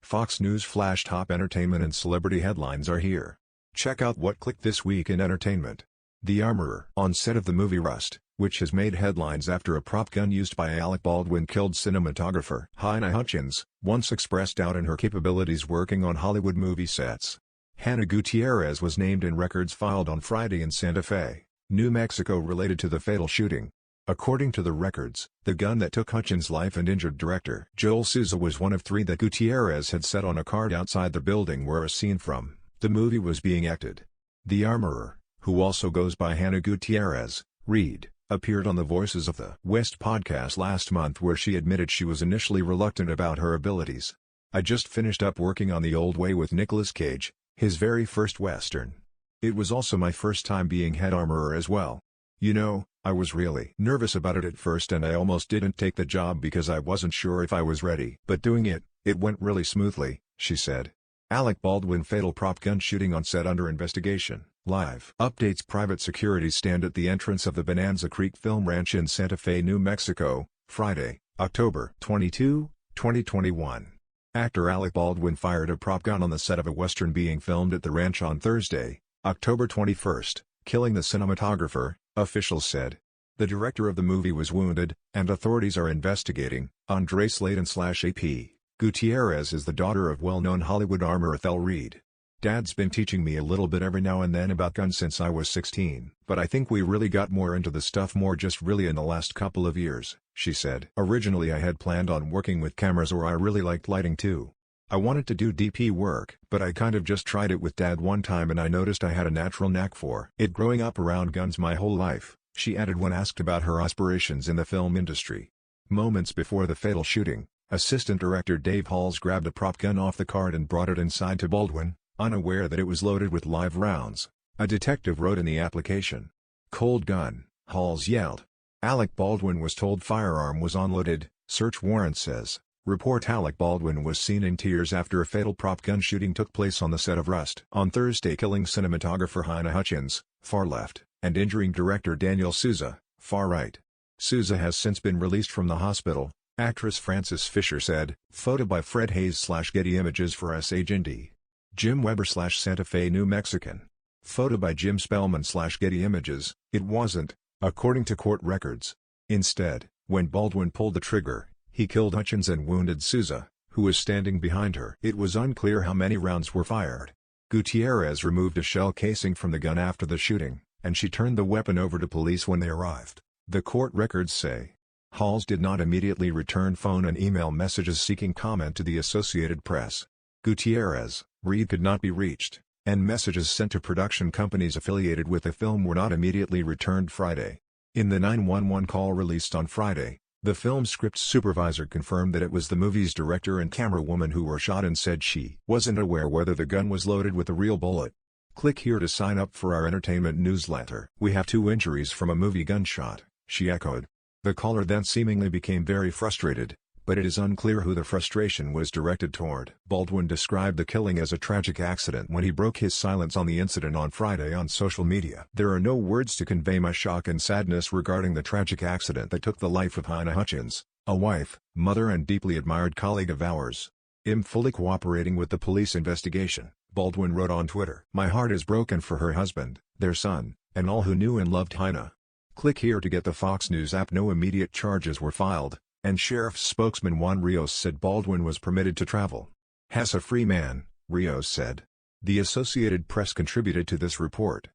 Fox News Flash top entertainment and celebrity headlines are here. Check out what clicked this week in entertainment. The Armorer on set of the movie Rust, which has made headlines after a prop gun used by Alec Baldwin killed cinematographer Halyna Hutchins, once expressed doubt in her capabilities working on Hollywood movie sets. Hannah Gutierrez was named in records filed on Friday in Santa Fe, New Mexico related to the fatal shooting. According to the records, the gun that took Hutchins' life and injured director Joel Souza was one of 3 that Gutierrez had set on a card outside the building where a scene from the movie was being acted. The Armorer, who also goes by Hannah Gutierrez, Reed, appeared on the Voices of the West podcast last month where she admitted she was initially reluctant about her abilities. "I just finished up working on The Old Way with Nicolas Cage, his very first Western. It was also my first time being head armorer as well. You know, I was really nervous about it at first and I almost didn't take the job because I wasn't sure if I was ready. But doing it went really smoothly," she said. Alec Baldwin fatal prop gun shooting on set under investigation. Live updates. Private security stand at the entrance of the Bonanza Creek Film Ranch in Santa Fe, New Mexico, Friday, October 22, 2021. Actor Alec Baldwin fired a prop gun on the set of a Western being filmed at the ranch on Thursday, October 21, killing the cinematographer, officials said. The director of the movie was wounded, and authorities are investigating. Andre Sladen/AP. Gutierrez is the daughter of well-known Hollywood armorer Ethel Reed. "Dad's been teaching me a little bit every now and then about guns since I was 16, but I think we really got more into the stuff more just really in the last couple of years," she said. "Originally I had planned on working with cameras or I really liked lighting too. I wanted to do DP work, but I kind of just tried it with Dad one time and I noticed I had a natural knack for it growing up around guns my whole life," she added when asked about her aspirations in the film industry. Moments before the fatal shooting, assistant director Dave Halls grabbed a prop gun off the card and brought it inside to Baldwin, unaware that it was loaded with live rounds. A detective wrote in the application. "Cold gun," Halls yelled. Alec Baldwin was told firearm was unloaded, search warrant says. Report. Alec Baldwin was seen in tears after a fatal prop gun shooting took place on the set of Rust on Thursday, killing cinematographer Halyna Hutchins, far left, and injuring director Daniel Souza, far right. Souza has since been released from the hospital, actress Frances Fisher said. Photo by Fred Hayes/Getty Images for SAGND. Jim Weber/Santa Fe, New Mexican. Photo by Jim Spellman/Getty Images. It wasn't, according to court records. Instead, when Baldwin pulled the trigger, he killed Hutchins and wounded Souza, who was standing behind her. It was unclear how many rounds were fired. Gutierrez removed a shell casing from the gun after the shooting, and she turned the weapon over to police when they arrived, the court records say. Halls did not immediately return phone and email messages seeking comment to the Associated Press. Gutierrez, Reed could not be reached, and messages sent to production companies affiliated with the film were not immediately returned Friday. In the 911 call released on Friday, the film's script supervisor confirmed that it was the movie's director and camerawoman who were shot and said she wasn't aware whether the gun was loaded with a real bullet. Click here to sign up for our entertainment newsletter. "We have 2 injuries from a movie gunshot," she echoed. The caller then seemingly became very frustrated, but it is unclear who the frustration was directed toward. Baldwin described the killing as a tragic accident when he broke his silence on the incident on Friday on social media. "There are no words to convey my shock and sadness regarding the tragic accident that took the life of Halyna Hutchins, a wife, mother and deeply admired colleague of ours. I'm fully cooperating with the police investigation," Baldwin wrote on Twitter. "My heart is broken for her husband, their son, and all who knew and loved Halyna." Click here to get the Fox News app. No immediate charges were filed, and Sheriff's spokesman Juan Rios said Baldwin was permitted to travel. "Has a free man," Rios said. The Associated Press contributed to this report.